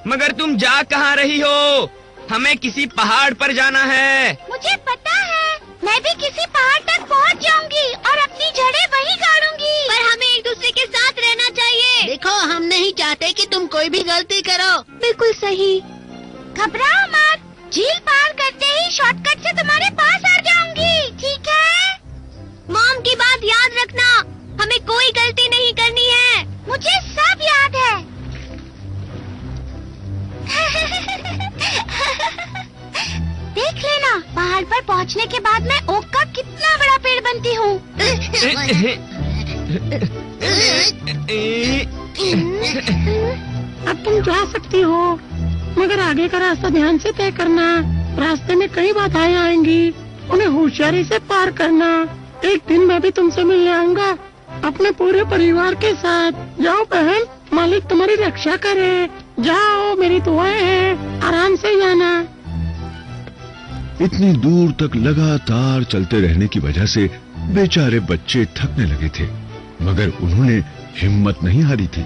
मगर तुम जा कहाँ रही हो? हमें किसी पहाड़ पर जाना है। मुझे पता है, मैं भी किसी पहाड़ तक पहुंच जाऊंगी और अपनी जड़ें वहीं गाड़ूंगी। पर हमें एक दूसरे के साथ रहना चाहिए। देखो, हम नहीं चाहते कि तुम कोई भी गलती करो। बिल्कुल सही। घबराओ मत, झील पार करते ही शॉर्टकट से तुम्हारे पास आ जाऊंगी, ठीक है? मॉम की बात याद रखना, हमें कोई गलती नहीं करनी है। मुझे सब याद है। देख लेना, पहाड़ पर पहुंचने के बाद मैं ओक का कितना बड़ा पेड़ बनती हूँ। अब तुम जा सकती हो, मगर आगे का रास्ता ध्यान से तय करना। रास्ते में कई बाधाएं आएंगी, उन्हें होशियारी से पार करना। एक दिन मैं भी तुमसे मिलने आऊंगा अपने पूरे परिवार के साथ। जाओ बहन, मालिक तुम्हारी रक्षा करे। जाओ, मेरी दुआएं हैं, आराम से जाना। इतनी दूर तक लगातार चलते रहने की वजह से बेचारे बच्चे थकने लगे थे, मगर उन्होंने हिम्मत नहीं हारी थी।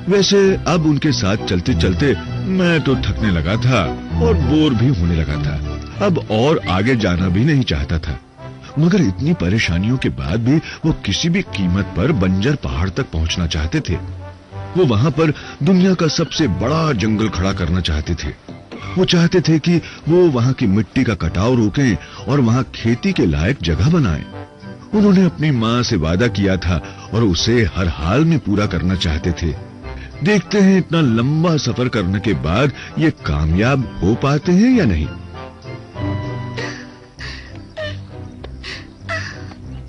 वैसे अब उनके साथ चलते चलते मैं तो थकने लगा था और बोर भी होने लगा था। अब और आगे जाना भी नहीं चाहता था, मगर इतनी परेशानियों के बाद भी वो किसी भी कीमत पर बंजर पहाड़ तक पहुंचना चाहते थे। वो वहां पर दुनिया का सबसे बड़ा जंगल खड़ा करना चाहते थे। वो चाहते थे कि वो वहां की मिट्टी का कटाव रोकें और वहां खेती के लायक जगह बनाएं। उन्होंने अपनी माँ से वादा किया था और उसे हर हाल में पूरा करना चाहते थे। देखते हैं इतना लंबा सफर करने के बाद ये कामयाब हो पाते हैं या नहीं।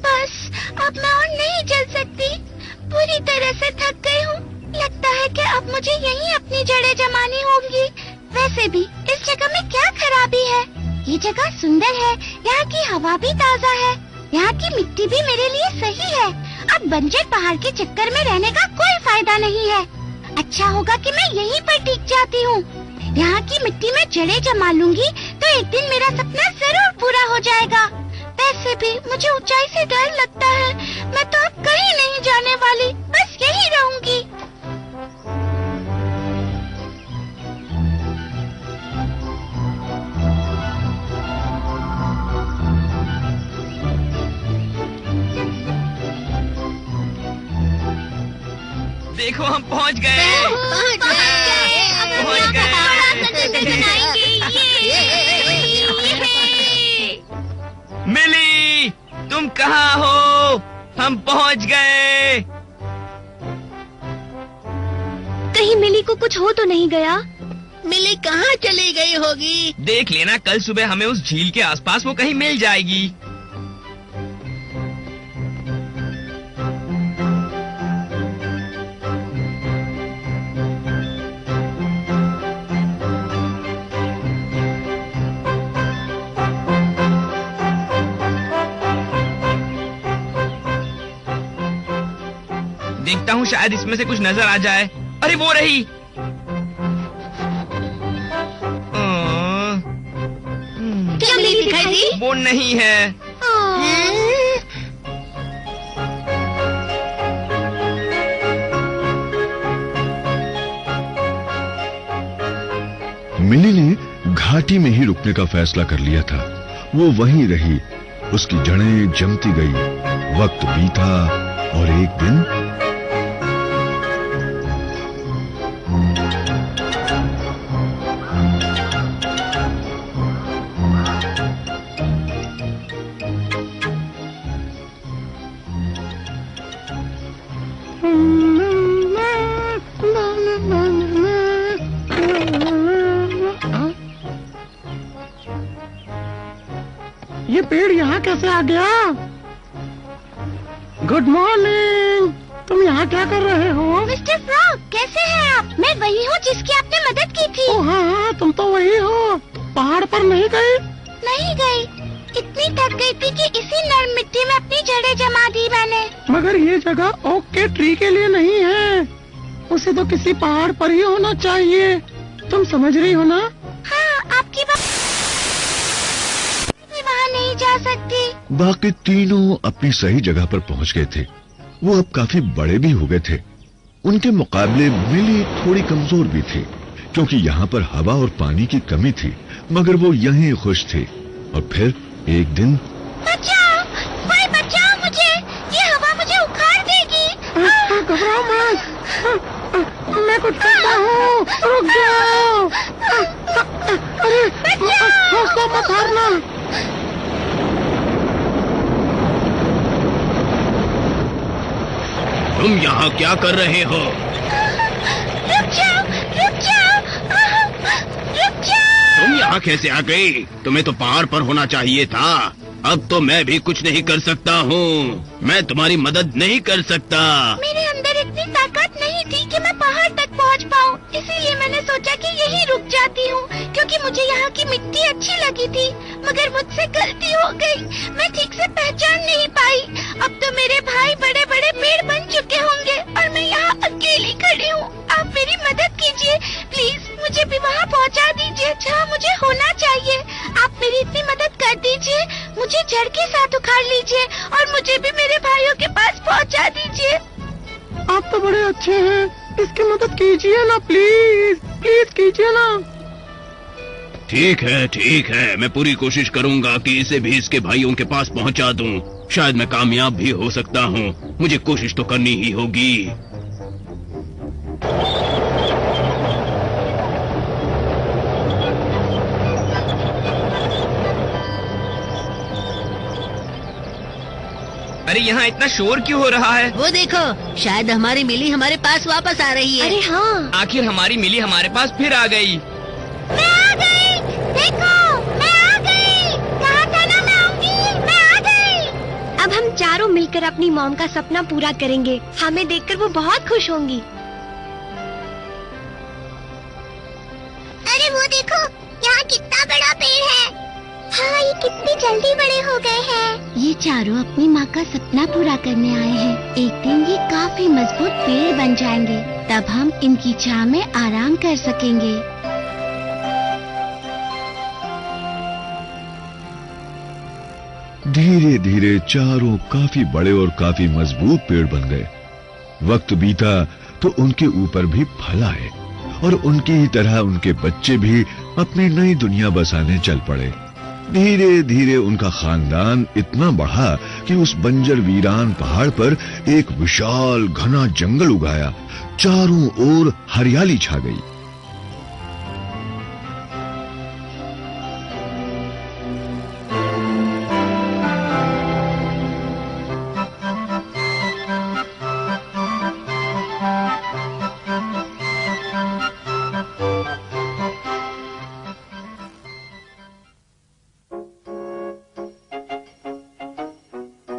बस अब मैं और नहीं चल सकती, पूरी तरह से थक गई हूँ। लगता है कि अब मुझे यहीं अपनी जड़ें जमानी होंगी। वैसे भी इस जगह में क्या खराबी है? ये जगह सुंदर है, यहाँ की हवा भी ताज़ा है, यहाँ की मिट्टी भी मेरे लिए सही है। अब बंजर पहाड़ के चक्कर में रहने का कोई फायदा नहीं है। अच्छा होगा कि मैं यहीं पर टिक जाती हूँ। यहाँ की मिट्टी में जड़ें जमा लूंगी तो एक दिन मेरा सपना जरूर पूरा हो जाएगा। वैसे भी मुझे ऊंचाई से डर लगता है। मैं तो अब कहीं नहीं जाने वाली, बस यहीं रहूंगी। देखो, हम पहुंच गए। पहुंच गए। मिली, तुम कहाँ हो? हम पहुंच गए। कहीं मिली को कुछ हो तो नहीं गया? मिली कहाँ चली गई होगी? देख लेना, कल सुबह हमें उस झील के आसपास वो कहीं मिल जाएगी। देखता हूँ, शायद इसमें से कुछ नजर आ जाए। अरे वो रही। क्या मिली दिखाई दी? वो नहीं है। मिली ने घाटी में ही रुकने का फैसला कर लिया था। वो वहीं रही, उसकी जड़ें जमती गई। वक्त बीता और एक दिन ये पेड़ यहाँ कैसे आ गया? Good morning. तुम यहाँ क्या कर रहे हो? मिस्टर फ्रॉग, कैसे हैं आप? मैं वही हूँ जिसकी आपने मदद की थी। ओ हाँ, तुम तो वही हो। पहाड़ पर नहीं गई? नहीं गई, इतनी थक गई थी कि इसी नर्म मिट्टी में अपनी जड़ें जमा दी मैंने। मगर ये जगह ओक के ट्री के लिए नहीं है, उसे तो किसी पहाड़ पर ही होना चाहिए। तुम समझ रही हो ना? हाँ, आपकी बात। वहाँ नहीं जा सकती। बाकी तीनों अपनी सही जगह पर पहुंच गए थे। वो अब काफी बड़े भी हो गए थे। उनके मुकाबले मिली थोड़ी कमजोर भी थी, क्योंकि यहाँ पर हवा और पानी की कमी थी, मगर वो यहीं खुश थे। और फिर एक दिन बचाओ, कोई बचाओ मुझे, ये हवा मुझे उखाड़ देगी। घबराओ मत, मैं कुछ करता हूँ, रुक जाओ। अरे हौसला मत हारना। तुम यहाँ क्या कर रहे हो? रुक जाओ, रुक जाओ, रुक जाओ। तुम यहाँ कैसे आ गई? तुम्हें तो पहाड़ पर होना चाहिए था। अब तो मैं भी कुछ नहीं कर सकता हूँ। मैं तुम्हारी मदद नहीं कर सकता। मेरे अंदर इतनी ताकत नहीं थी कि मैं पहाड़ तक पहुँच पाऊँ, इसीलिए मैंने सोचा कि यहीं रुक जाती हूँ, क्योंकि मुझे यहाँ की मिट्टी अच्छी लगी थी। मगर मुझसे गलती हो गई, मैं ठीक से पहचान नहीं पाई। अब तो मेरे भाई बड़े बड़े पेड़ बन चुके होंगे और मैं यहाँ अकेली खड़ी हूँ। आप मेरी मदद कीजिए प्लीज, मुझे भी वहाँ पहुँचा दीजिए जहाँ मुझे होना चाहिए। आप मेरी इतनी मदद कर दीजिए, मुझे जड़ के साथ उखाड़ लीजिए और मुझे भी मेरे भाइयों के पास पहुँचा दीजिए। आप तो बड़े अच्छे हैं, इसकी मदद कीजिए ना प्लीज, प्लीज कीजिए ना। ठीक है, मैं पूरी कोशिश करूँगा कि इसे भी इसके भाइयों के पास पहुँचा दूँ। शायद मैं कामयाब भी हो सकता हूँ। मुझे कोशिश तो करनी ही होगी। अरे यहाँ इतना शोर क्यों हो रहा है? वो देखो, शायद हमारी मिली हमारे पास वापस आ रही है। अरे हाँ, आखिर हमारी मिली हमारे पास फिर आ गई। मैं आ गई, देखो मैं आ गई। कहा था ना मैं आऊंगी, मैं आ गई। अब हम चारों मिलकर अपनी मॉम का सपना पूरा करेंगे। हमें देखकर वो बहुत खुश होंगी। अरे वो देखो, यहाँ कितना बड़ा पेड़ है। हाँ, ये कितनी जल्दी बड़े हो गए हैं। ये चारों अपनी माँ का सपना पूरा करने आए हैं। एक दिन ये काफी मजबूत पेड़ बन जाएंगे, तब हम इनकी छांव में आराम कर सकेंगे। धीरे धीरे चारों काफी बड़े और काफी मजबूत पेड़ बन गए। वक्त बीता तो उनके ऊपर भी फल आए और उनकी ही तरह उनके बच्चे भी अपनी नई दुनिया बसाने चल पड़े। धीरे धीरे उनका खानदान इतना बढ़ा कि उस बंजर वीरान पहाड़ पर एक विशाल घना जंगल उगाया। चारों ओर हरियाली छा गई।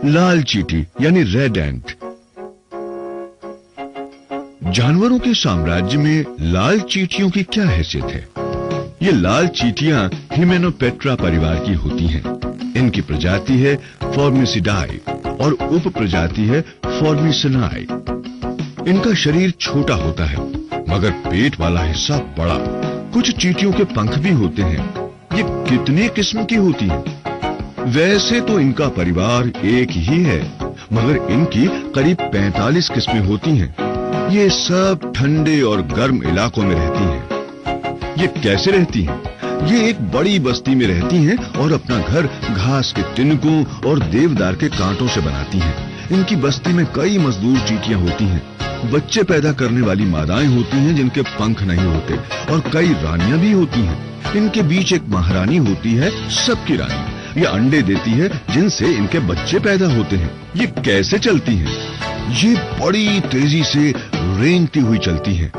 लाल चींटी यानी रेड एंट। जानवरों के साम्राज्य में लाल चींटियों की क्या हैसियत है? ये लाल चींटियां हिमेनोपेट्रा परिवार की होती हैं। इनकी प्रजाति है फॉर्मिसिडाई और उप प्रजाति है फॉर्मिसनाई। इनका शरीर छोटा होता है मगर पेट वाला हिस्सा बड़ा। कुछ चींटियों के पंख भी होते हैं। ये कितने किस्म की होती हैं? वैसे तो इनका परिवार एक ही है, मगर इनकी करीब 45 किस्में होती हैं। ये सब ठंडे और गर्म इलाकों में रहती हैं। ये कैसे रहती हैं? ये एक बड़ी बस्ती में रहती हैं और अपना घर घास के तिनकों और देवदार के कांटों से बनाती हैं। इनकी बस्ती में कई मजदूर चींटियां होती हैं। बच्चे पैदा करने वाली मादाएं होती हैं जिनके पंख नहीं होते और कई रानियां भी होती हैं। इनके बीच एक महारानी होती है, सबकी रानी। ये अंडे देती है जिनसे इनके बच्चे पैदा होते हैं। ये कैसे चलती हैं? ये बड़ी तेजी से रेंगती हुई चलती हैं।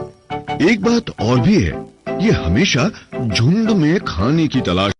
एक बात और भी है, ये हमेशा झुंड में खाने की तलाश